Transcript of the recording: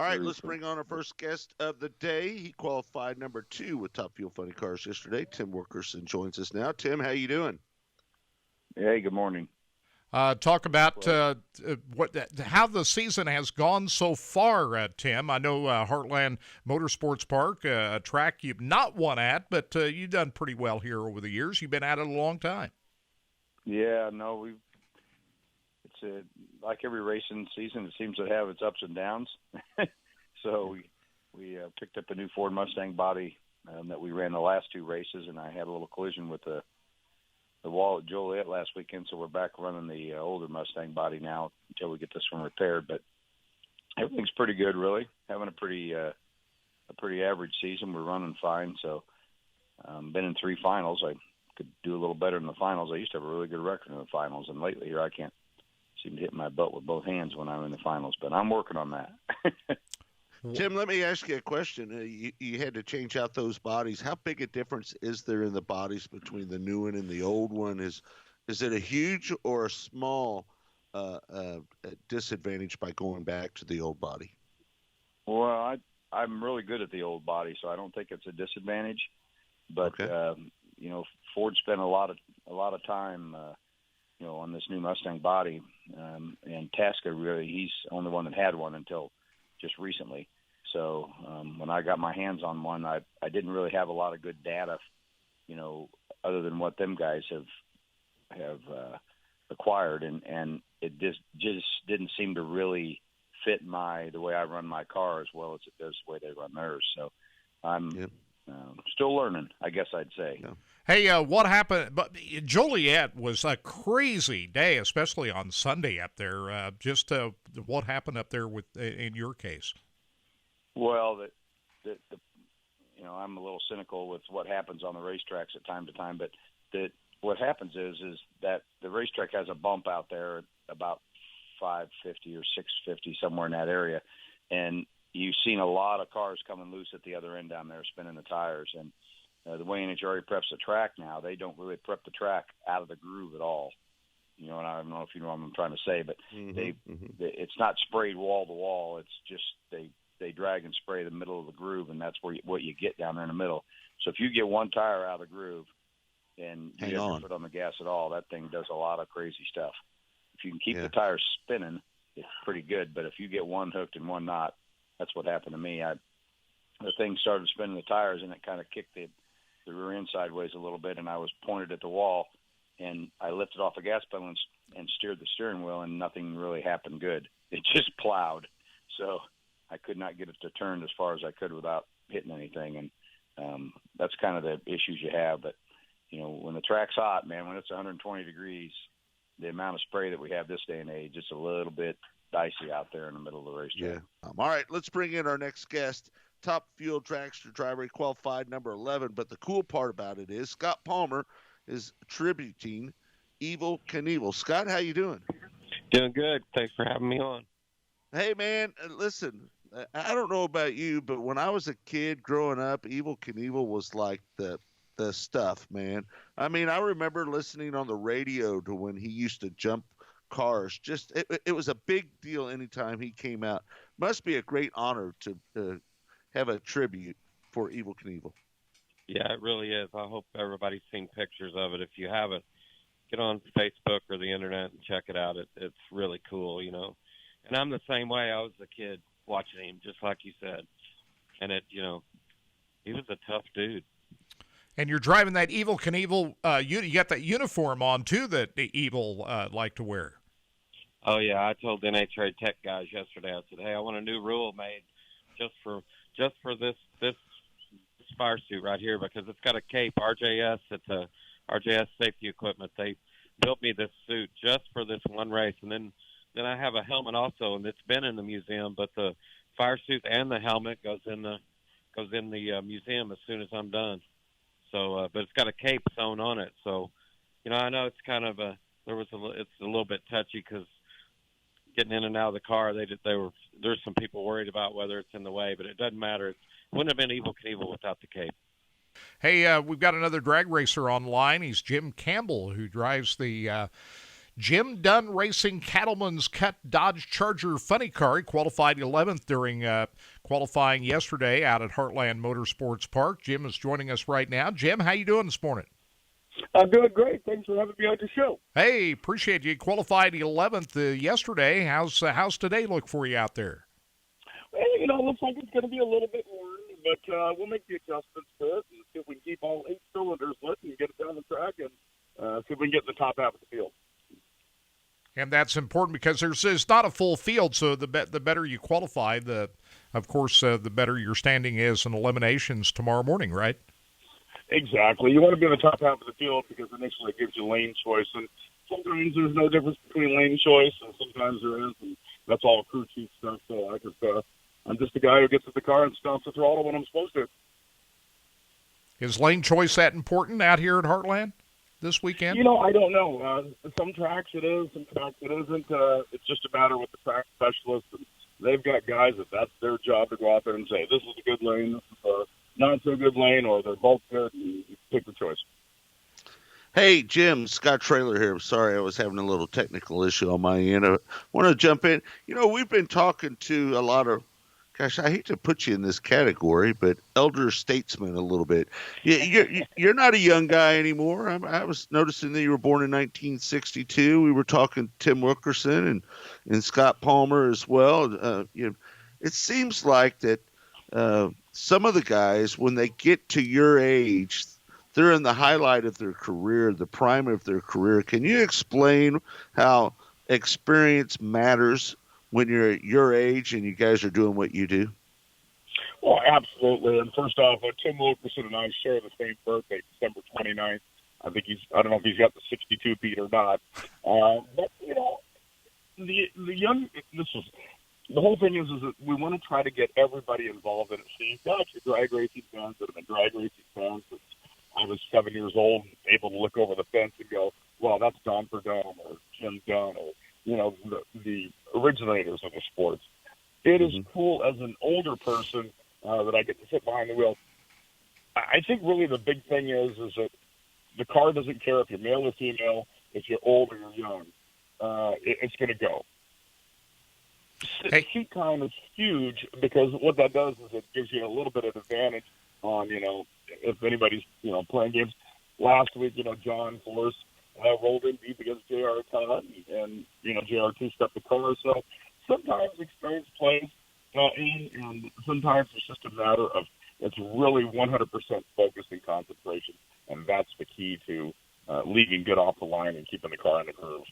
All right, let's bring on our first guest of the day. He qualified number 2 with Top Fuel Funny Cars yesterday. Tim Wilkerson joins us now. Tim, how you doing? Hey, good morning. Talk about how the season has gone so far, Tim. I know Heartland Motorsports Park, a track you've not won at, but you've done pretty well here over the years. You've been at it a long time. Yeah, no, it's like every racing season, it seems to have its ups and downs. So we picked up a new Ford Mustang body that we ran the last 2 races, and I had a little collision with the wall at Joliet last weekend, so we're back running the older Mustang body now until we get this one repaired. But everything's pretty good, really. Having a pretty average season. We're running fine. So been in 3 finals. I could do a little better in the finals. I used to have a really good record in the finals, and lately here I can't seem to hit my butt with both hands when I'm in the finals. But I'm working on that. Tim, let me ask you a question. You had to change out those bodies. How big a difference is there in the bodies between the new one and the old one? Is it a huge or a small disadvantage by going back to the old body? Well, I'm really good at the old body, so I don't think it's a disadvantage. But okay. Ford spent a lot of time, on this new Mustang body, and Tasca really, he's the only one that had one until just recently. So when I got my hands on one, I didn't really have a lot of good data, other than what them guys have acquired, and it just didn't seem to really fit the way I run my car as well as it does the way they run theirs. So I'm still learning, I guess I'd say. Yeah. Hey, what happened? But Joliet was a crazy day, especially on Sunday up there. What happened up there in your case? Well, I'm a little cynical with what happens on the racetracks at time to time, but what happens is that the racetrack has a bump out there at about 550 or 650, somewhere in that area, and you've seen a lot of cars coming loose at the other end down there spinning the tires. And the way NHRA preps the track now, they don't really prep the track out of the groove at all. And I don't know if you know what I'm trying to say, but it's not sprayed wall to wall. It's just they drag and spray the middle of the groove, and that's what you get down there in the middle. So if you get one tire out of the groove and you have your foot on the gas at all, that thing does a lot of crazy stuff. If you can keep the tires spinning, it's pretty good. But if you get one hooked and one not, that's what happened to me. The thing started spinning the tires, and it kind of kicked the rear end sideways a little bit, and I was pointed at the wall, and I lifted off the gas pedal and steered the steering wheel, and nothing really happened good. It just plowed. So I could not get it to turn as far as I could without hitting anything, and that's kind of the issues you have. But, when the track's hot, man, when it's 120 degrees, the amount of spray that we have this day and age, it's a little bit dicey out there in the middle of the racetrack. Yeah. All right, let's bring in our next guest, Top Fuel Dragster driver. He qualified number 11, but the cool part about it is Scott Palmer is tributing Evel Knievel. Scott, how you doing? Doing good. Thanks for having me on. Hey, man, listen, I don't know about you, but when I was a kid growing up, Evel Knievel was like the stuff, man. I mean, I remember listening on the radio to when he used to jump cars. Just it was a big deal anytime he came out. Must be a great honor to have a tribute for Evel Knievel. Yeah, it really is. I hope everybody's seen pictures of it. If you haven't, get on Facebook or the internet and check it out. It's really cool, And I'm the same way. I was a kid watching him, just like you said. And he was a tough dude. And you're driving that Evel Knievel. You got that uniform on too that Evel liked to wear. Oh yeah, I told the NHRA tech guys yesterday. I said, "Hey, I want a new rule made just for this fire suit right here because it's got a cape. RJS, it's a RJS safety equipment. They built me this suit just for this one race, and then I have a helmet also, and it's been in the museum. But the fire suit and the helmet goes in the museum as soon as I'm done. So, but it's got a cape sewn on it. So, I know it's kind of it's a little bit touchy because getting in and out of the car, there's some people worried about whether it's in the way, but it doesn't matter. It wouldn't have been Evel Knievel without the cape. Hey, we've got another drag racer online. He's Jim Campbell, who drives the Jim Dunn Racing Cattleman's Cut Dodge Charger funny car. He qualified 11th during qualifying yesterday out at Heartland Motorsports Park. Jim is joining us right now. Jim, how you doing this morning? I'm doing great. Thanks for having me on the show. Hey, appreciate you. Qualified 11th yesterday. How's today look for you out there? Well, it looks like it's going to be a little bit warm, but we'll make the adjustments to it and see if we can keep all 8 cylinders lit and get it down the track and see if we can get in the top half of the field. And that's important because there's not a full field, so the better you qualify, of course, the better your standing is in eliminations tomorrow morning, right? Exactly. You want to be in the top half of the field because initially it gives you lane choice, and sometimes there's no difference between lane choice, and sometimes there is, and that's all crew chief stuff. So I'm just the guy who gets at the car and stomps the throttle when I'm supposed to. Is lane choice that important out here at Heartland this weekend? I don't know. Some tracks it is, some tracks it isn't. It's just a matter with the track specialists. And they've got guys that's their job to go out there and say, this is a good lane, this is a not so good lane, or they're both good, and you pick the choice. Hey, Jim, Scott Traylor here. Sorry, I was having a little technical issue on my end. I want to jump in. We've been talking to a lot of, gosh, I hate to put you in this category, but elder statesmen a little bit. You're not a young guy anymore. I was noticing that you were born in 1962. We were talking to Tim Wilkerson and Scott Palmer as well. It seems like that some of the guys, when they get to your age, they're in the highlight of their career, the prime of their career. Can you explain how experience matters when you're at your age and you guys are doing what you do? Well, absolutely. And first off, Tim Wilkerson and I share the same birthday, December 29th. I don't know if he's got the 62 beat or not. But, the whole thing is that we want to try to get everybody involved in it. So you've got your drag racing fans that have been drag racing fans since I was 7 years old, able to look over the fence and go, well, that's Don Perdome or Jim Dunn or, the originators of the sports. It is cool as an older person that I get to sit behind the wheel. I think really the big thing is that the car doesn't care if you're male or female, if you're old or you're young. It's going to go. Hey. Seat time is huge because what that does is it gives you a little bit of advantage on, if anybody's, playing games. Last week, John Force rolled in deep against J.R. Todd, and J.R. two-stepped the car. So sometimes experience plays and sometimes it's just a matter of it's really 100% focus and concentration, and that's the key to leaving good off the line and keeping the car in the curve.